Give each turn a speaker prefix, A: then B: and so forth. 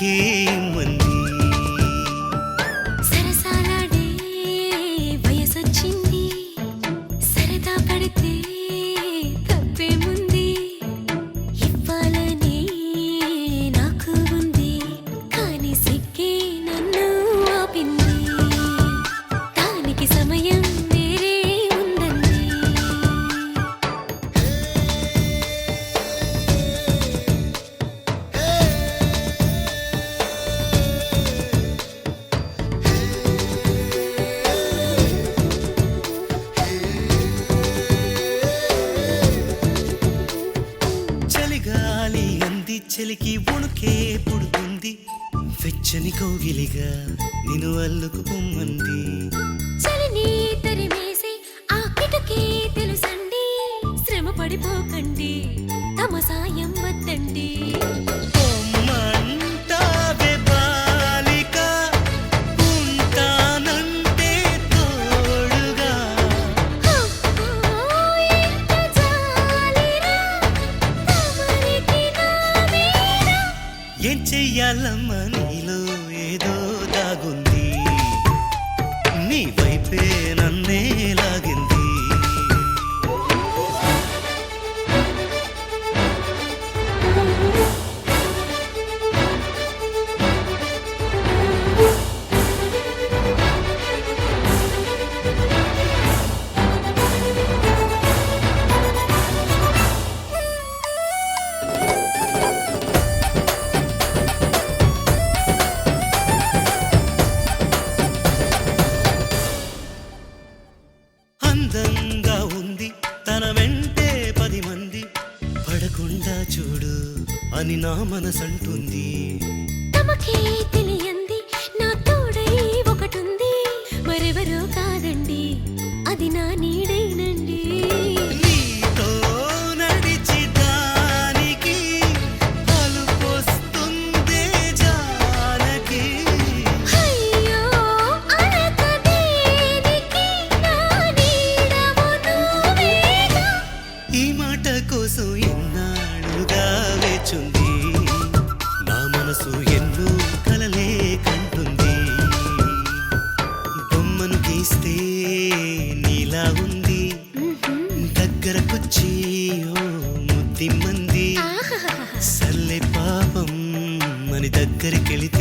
A: నీకేమంది
B: సరసాలాడే వయసొచ్చింది సరదా పడితే తప్పేముంది ఇవ్వాలని నాకు ఉంది కానీ సిగ్గే నన్ను ఆపింది దానికి సమయం వేరే ఉందండి
A: చలిగాలి అంది చలికి వణుకే పుడుతుంది వెచ్చని కౌగిలిగా నిన్ను అల్లుకు పొమ్మంది
B: చలిని తరిమేసి ఆ కిటకే తెలుసండి శ్రమ పడిపోకండి తమ సాయం వద్దండి
A: పొమ్మంటావే బాలిక ఉంటానంటే తోడుగా
B: ఎంత జాలిరా తమరికి నా మీద
A: ఏం చెయ్యాలమ్మా నీలో ఏదో దాగుంది నీ వైపే నన్నే లాగింది అందంగా ఉంది తన వెంటే 10 మంది పడకుండా చూడు అని నా మనసంటుంది
B: తమకే తెలియంది నా తోడై ఒకటుంది మరెవరో కాదండి అది నా నీడేనండి
A: నీతో నడిచి దానికి అలుపొస్తుందే జానకి
B: అయ్యో అనక దేనికి నా నీడవు నువ్వేగా
A: ఈ మాట కోసం ఎన్నాళ్ళుగా వేచుంది నా మనసు ఎన్నో కలలే కంటుంది బొమ్మను గీస్తే నీలా ఉంది దగ్గరకొచ్చి ఓ ముద్దిమ్మంది
B: ఆహాహాహా.
A: సల్లే పాపం అని దగ్గరికెళితే